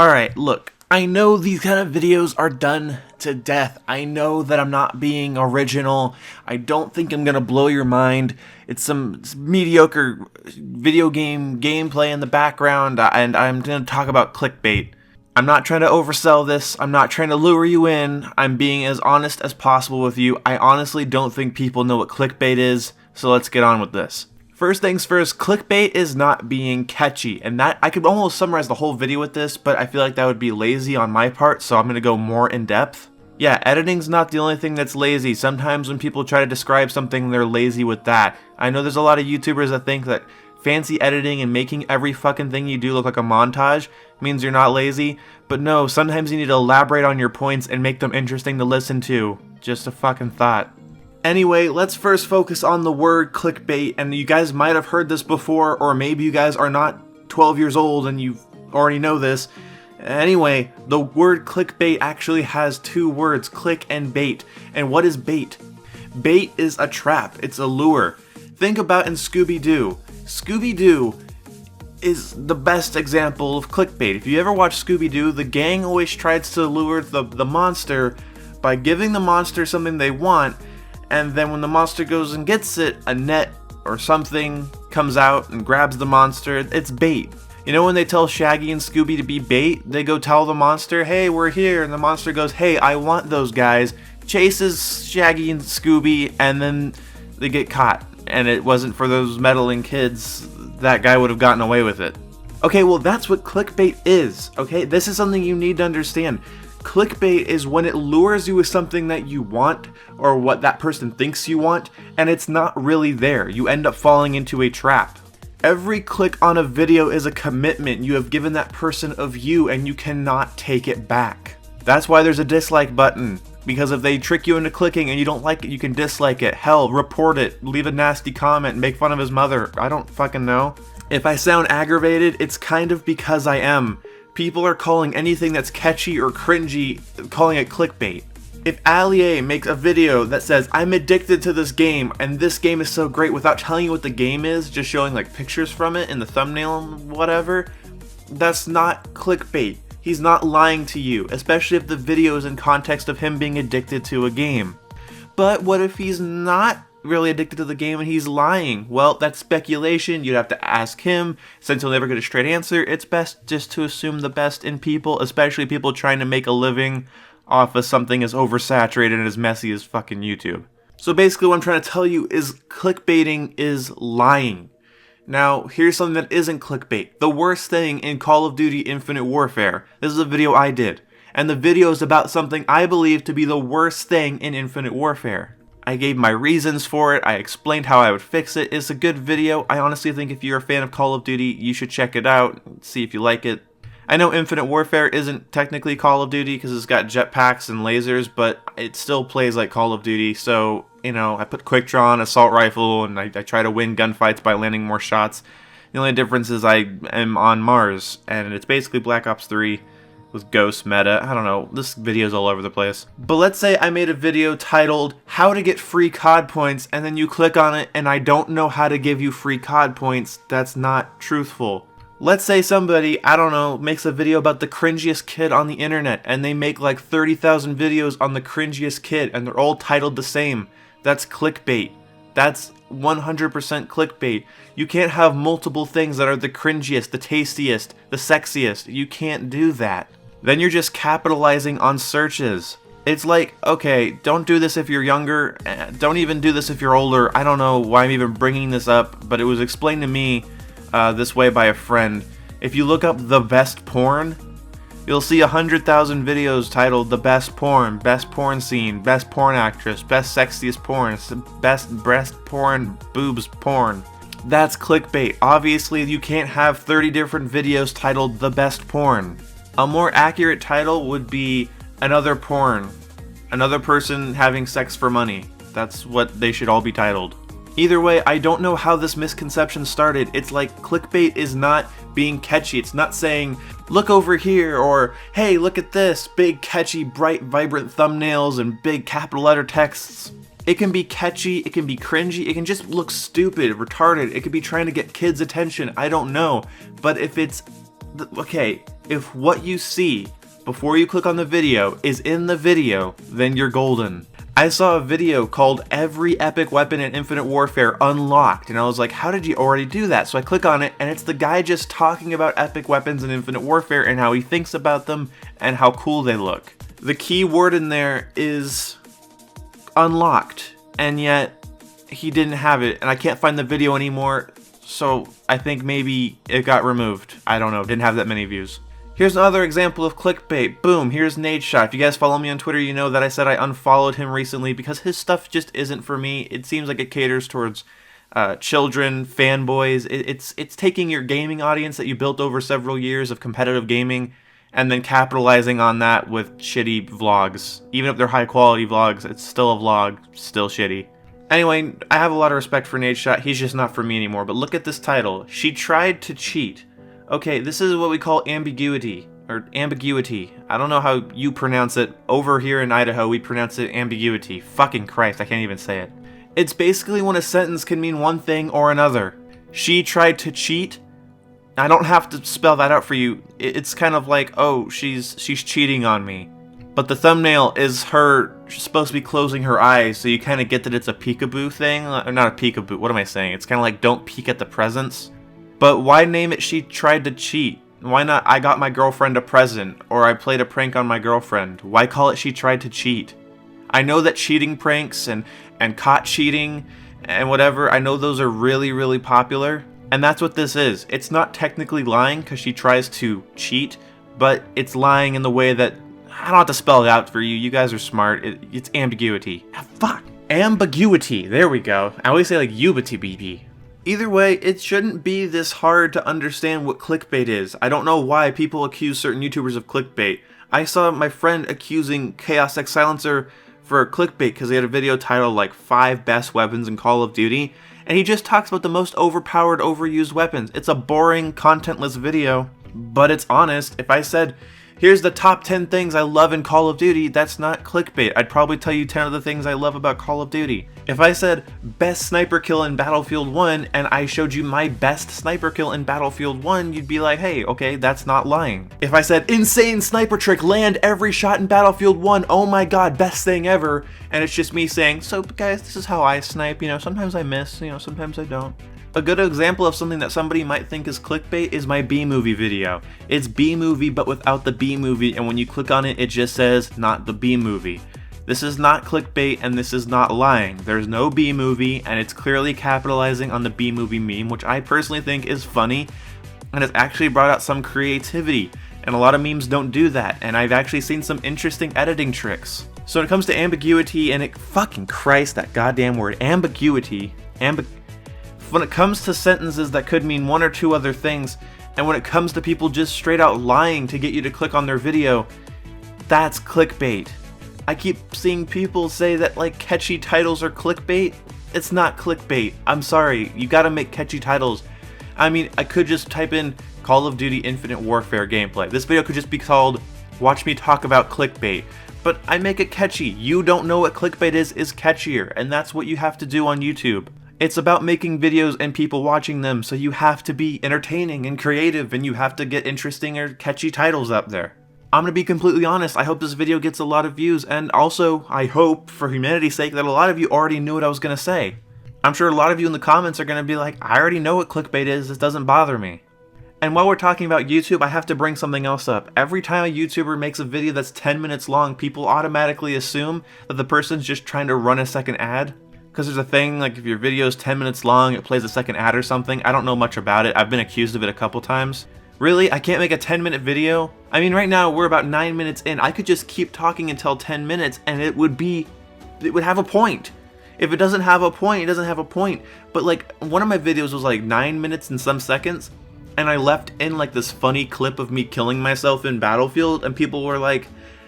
Alright, look, I know these kind of videos are done to death. I know that I'm not being original. I don't think I'm gonna blow your mind. It's some mediocre video game gameplay in the background, and I'm gonna talk about clickbait. I'm not trying to oversell this. I'm not trying to lure you in. I'm being as honest as possible with you. I honestly don't think people know what clickbait is, so let's get on with this. First things first, clickbait is not being catchy, and that I could almost summarize the whole video with this, but I feel like that would be lazy on my part, so I'm going to go more in depth. Yeah, editing's not the only thing that's lazy. Sometimes when people try to describe something, they're lazy with that. I know there's a lot of YouTubers that think that fancy editing and making every fucking thing you do look like a montage means you're not lazy, but no, sometimes you need to elaborate on your points and make them interesting to listen to. Just a fucking thought. Anyway, let's first focus on the word clickbait, and you guys might have heard this before, or maybe you guys are not 12 years old and you already know this. Anyway, the word clickbait actually has two words, click and bait. And what is bait? Bait is a trap, it's a lure. Think about in Scooby-Doo. Scooby-Doo is the best example of clickbait. If you ever watch Scooby-Doo, the gang always tries to lure the monster by giving the monster something they want, and then when the monster goes and gets it, a net or something comes out and grabs the monster. It's bait. You know when they tell Shaggy and Scooby to be bait? They go tell the monster, hey, we're here, and the monster goes, hey, I want those guys, chases Shaggy and Scooby, and then they get caught. And it wasn't for those meddling kids, that guy would have gotten away with it. Okay, well that's what clickbait is, okay? This is something you need to understand. Clickbait is when it lures you with something that you want, or what that person thinks you want, and it's not really there. You end up falling into a trap. Every click on a video is a commitment you have given that person of you, and you cannot take it back. That's why there's a dislike button, because if they trick you into clicking and you don't like it, you can dislike it. Hell, report it, leave a nasty comment, make fun of his mother. I don't fucking know. If I sound aggravated, it's kind of because I am. People are calling anything that's catchy or cringy, calling it clickbait. If Allier makes a video that says, I'm addicted to this game, and this game is so great without telling you what the game is, just showing like pictures from it in the thumbnail and whatever, that's not clickbait. He's not lying to you, especially if the video is in context of him being addicted to a game. But what if he's not really addicted to the game and he's lying? Well, that's speculation. You'd have to ask him. Since he'll never get a straight answer, it's best just to assume the best in people, especially people trying to make a living off of something as oversaturated and as messy as fucking YouTube. So basically what I'm trying to tell you is clickbaiting is lying. Now, here's something that isn't clickbait. The worst thing in Call of Duty Infinite Warfare. This is a video I did. And the video is about something I believe to be the worst thing in Infinite Warfare. I gave my reasons for it, I explained how I would fix it. It's a good video. I honestly think if you're a fan of Call of Duty, you should check it out, see if you like it. I know Infinite Warfare isn't technically Call of Duty because it's got jetpacks and lasers, but it still plays like Call of Duty, so, you know, I put quick draw on assault rifle, and I try to win gunfights by landing more shots. The only difference is I am on Mars, and it's basically Black Ops 3. With ghost meta. I don't know, this video's all over the place. But let's say I made a video titled how to get free COD points, and then you click on it and I don't know how to give you free COD points. That's not truthful. Let's say somebody, I don't know, makes a video about the cringiest kid on the internet, and they make like 30,000 videos on the cringiest kid, and they're all titled the same. That's clickbait. That's 100% clickbait. You can't have multiple things that are the cringiest, the tastiest, the sexiest. You can't do that. Then you're just capitalizing on searches. It's like, okay, don't do this if you're younger, don't even do this if you're older. I don't know why I'm even bringing this up, but it was explained to me this way by a friend. If you look up the best porn, you'll see 100,000 videos titled the best porn scene, best porn actress, best sexiest porn, best breast porn, boobs porn. That's clickbait. Obviously, you can't have 30 different videos titled the best porn. A more accurate title would be another porn. Another person having sex for money. That's what they should all be titled. Either way, I don't know how this misconception started. It's like clickbait is not being catchy. It's not saying, look over here, or hey, look at this, big, catchy, bright, vibrant thumbnails and big capital letter texts. It can be catchy, it can be cringy, it can just look stupid, retarded, it could be trying to get kids' attention, I don't know. But if it's Okay, if what you see before you click on the video is in the video, then you're golden. I saw a video called Every Epic Weapon in Infinite Warfare Unlocked, and I was like, how did you already do that? So I click on it, and it's the guy just talking about epic weapons in Infinite Warfare and how he thinks about them and how cool they look. The key word in there is unlocked, and yet he didn't have it, and I can't find the video anymore, so I think maybe it got removed. I don't know, didn't have that many views. Here's another example of clickbait. Boom, here's Nadeshot. If you guys follow me on Twitter, you know that I said I unfollowed him recently because his stuff just isn't for me. It seems like it caters towards children, fanboys. It's taking your gaming audience that you built over several years of competitive gaming and then capitalizing on that with shitty vlogs. Even if they're high quality vlogs, it's still a vlog, still shitty. Anyway, I have a lot of respect for Nadeshot. He's just not for me anymore. But look at this title. She tried to cheat. Okay, this is what we call ambiguity, or ambiguity. I don't know how you pronounce it. Over here in Idaho, we pronounce it ambiguity. Fucking Christ, I can't even say it. It's basically when a sentence can mean one thing or another. She tried to cheat. I don't have to spell that out for you. It's kind of like, oh, she's cheating on me. But the thumbnail is her supposed to be closing her eyes, so you kind of get that it's a peekaboo thing. Or not a peekaboo, what am I saying? It's kind of like don't peek at the presents. But why name it She Tried to Cheat? Why not I got my girlfriend a present, or I played a prank on my girlfriend? Why call it She Tried to Cheat? I know that cheating pranks and caught cheating and whatever, I know those are really, really popular. And that's what this is. It's not technically lying because she tries to cheat, but it's lying in the way that, I don't have to spell it out for you, you guys are smart, it's ambiguity. Ah, fuck! Ambiguity, there we go. I always say like ubity. Either way, it shouldn't be this hard to understand what clickbait is. I don't know why people accuse certain YouTubers of clickbait. I saw my friend accusing Chaos X Silencer for clickbait because he had a video titled like 5 best weapons in Call of Duty, and he just talks about the most overpowered, overused weapons. It's a boring, contentless video, but it's honest. If I said, here's the top 10 things I love in Call of Duty, that's not clickbait. I'd probably tell you 10 of the things I love about Call of Duty. If I said best sniper kill in Battlefield 1 and I showed you my best sniper kill in Battlefield 1, you'd be like, hey, okay, that's not lying. If I said insane sniper trick, land every shot in Battlefield 1, oh my god, best thing ever, and it's just me saying, so guys, this is how I snipe, sometimes I miss, sometimes I don't. A good example of something that somebody might think is clickbait is my B-movie video. It's B-movie but without the B-movie, and when you click on it, it just says not the B-movie. This is not clickbait and this is not lying. There's no B-movie and it's clearly capitalizing on the B-movie meme, which I personally think is funny and has actually brought out some creativity. And a lot of memes don't do that, and I've actually seen some interesting editing tricks. So when it comes to ambiguity and fucking Christ, that goddamn word, ambiguity, when it comes to sentences that could mean one or two other things, and when it comes to people just straight out lying to get you to click on their video, that's clickbait. I keep seeing people say that like catchy titles are clickbait. It's not clickbait. I'm sorry, you gotta make catchy titles. I mean, I could just type in Call of Duty Infinite Warfare gameplay. This video could just be called Watch Me Talk About Clickbait. But I make it catchy. You don't know what clickbait is catchier, and that's what you have to do on YouTube. It's about making videos and people watching them, so you have to be entertaining and creative, and you have to get interesting or catchy titles up there. I'm gonna be completely honest, I hope this video gets a lot of views, and also, I hope, for humanity's sake, that a lot of you already knew what I was gonna say. I'm sure a lot of you in the comments are gonna be like, I already know what clickbait is, this doesn't bother me. And while we're talking about YouTube, I have to bring something else up. Every time a YouTuber makes a video that's 10 minutes long, people automatically assume that the person's just trying to run a second ad. Because there's a thing, like if your video is 10 minutes long, it plays a second ad or something. I don't know much about it. I've been accused of it a couple times. Really? I can't make a 10-minute video? I mean, right now we're about 9 minutes in. I could just keep talking until 10 minutes and it would have a point. If it doesn't have a point, it doesn't have a point. But like, one of my videos was like 9 minutes and some seconds, and I left in like this funny clip of me killing myself in Battlefield, and people were like,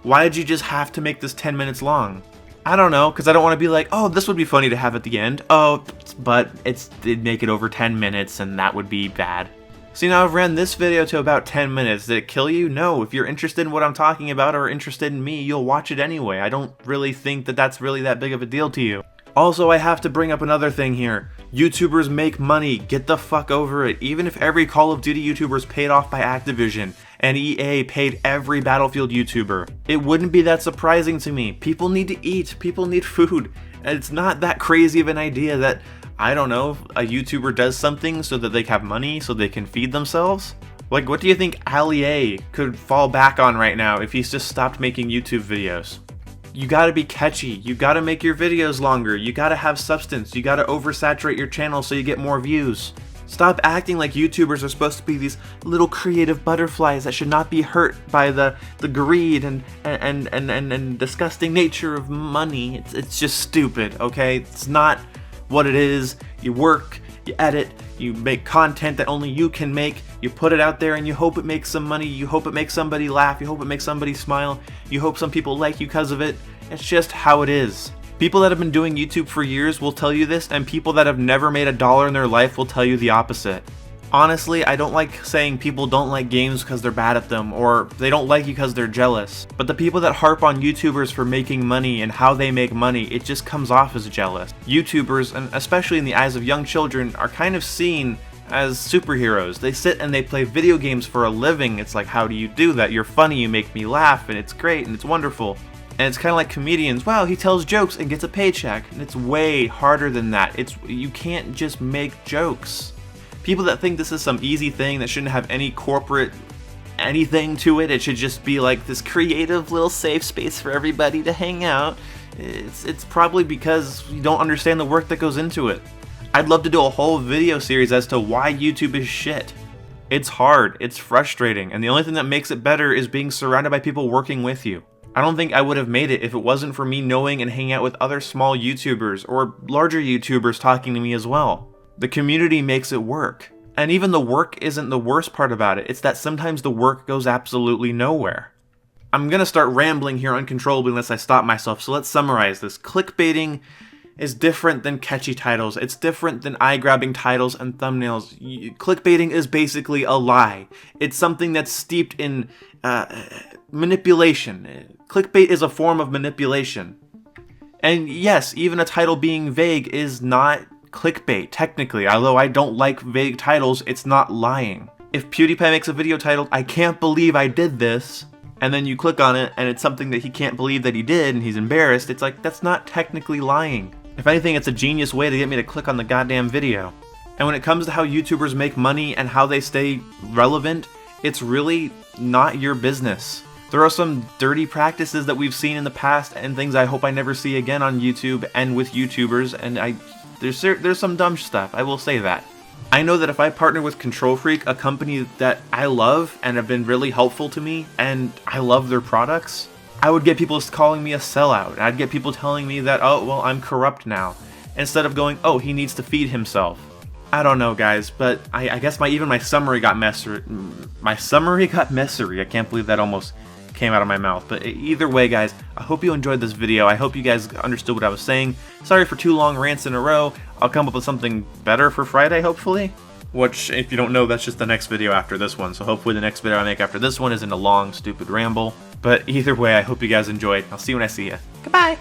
why did you just have to make this 10 minutes long? I don't know, because I don't want to be like, oh, this would be funny to have at the end. Oh, but it'd make it over 10 minutes, and that would be bad. See, now I've ran this video to about 10 minutes. Did it kill you? No. If you're interested in what I'm talking about or interested in me, you'll watch it anyway. I don't really think that that's really that big of a deal to you. Also, I have to bring up another thing here. YouTubers make money. Get the fuck over it. Even if every Call of Duty YouTuber is paid off by Activision and EA paid every Battlefield YouTuber, it wouldn't be that surprising to me. People need to eat. People need food. And it's not that crazy of an idea that, I don't know, a YouTuber does something so that they have money so they can feed themselves. Like, what do you think Ali A could fall back on right now if he's just stopped making YouTube videos? You gotta be catchy, you gotta make your videos longer, you gotta have substance, you gotta oversaturate your channel so you get more views. Stop acting like YouTubers are supposed to be these little creative butterflies that should not be hurt by the greed and disgusting nature of money. It's just stupid, okay? It's not what it is. You work, you edit, you make content that only you can make, you put it out there and you hope it makes some money, you hope it makes somebody laugh, you hope it makes somebody smile, you hope some people like you because of it. It's just how it is. People that have been doing YouTube for years will tell you this, and people that have never made $1 in their life will tell you the opposite. Honestly, I don't like saying people don't like games because they're bad at them, or they don't like you because they're jealous. But the people that harp on YouTubers for making money and how they make money, it just comes off as jealous. YouTubers, and especially in the eyes of young children, are kind of seen as superheroes. They sit and they play video games for a living. It's like, how do you do that? You're funny, you make me laugh, and it's great, and it's wonderful. And it's kind of like comedians. Wow, he tells jokes and gets a paycheck. And it's way harder than that. You can't just make jokes. People that think this is some easy thing that shouldn't have any corporate anything to it, it should just be like this creative little safe space for everybody to hang out, it's probably because you don't understand the work that goes into it. I'd love to do a whole video series as to why YouTube is shit. It's hard, it's frustrating, and the only thing that makes it better is being surrounded by people working with you. I don't think I would have made it if it wasn't for me knowing and hanging out with other small YouTubers or larger YouTubers talking to me as well. The community makes it work. And even the work isn't the worst part about it, it's that sometimes the work goes absolutely nowhere. I'm gonna start rambling here uncontrollably unless I stop myself, so let's summarize this. Clickbaiting is different than catchy titles. It's different than eye-grabbing titles and thumbnails. Clickbaiting is basically a lie. It's something that's steeped in manipulation. Clickbait is a form of manipulation. And yes, even a title being vague is not clickbait, technically. Although I don't like vague titles, it's not lying. If PewDiePie makes a video titled, "I can't believe I did this," and then you click on it and it's something that he can't believe that he did and he's embarrassed, it's like, that's not technically lying. If anything, it's a genius way to get me to click on the goddamn video. And when it comes to how YouTubers make money and how they stay relevant, it's really not your business. There are some dirty practices that we've seen in the past and things I hope I never see again on YouTube and with YouTubers, and there's some dumb stuff, I will say that. I know that if I partner with Control Freak, a company that I love and have been really helpful to me, and I love their products, I would get people calling me a sellout. I'd get people telling me that, oh, well, I'm corrupt now. Instead of going, oh, he needs to feed himself. I don't know, guys, but I guess even my summary got messy. My summary got messy. I can't believe that almost came out of my mouth. But either way, guys, I hope you enjoyed this video. I hope you guys understood what I was saying. Sorry for 2 long rants in a row. I'll come up with something better for Friday, hopefully. Which, if you don't know, that's just the next video after this one. So hopefully the next video I make after this one isn't a long, stupid ramble. But either way, I hope you guys enjoyed. I'll see you when I see you. Goodbye!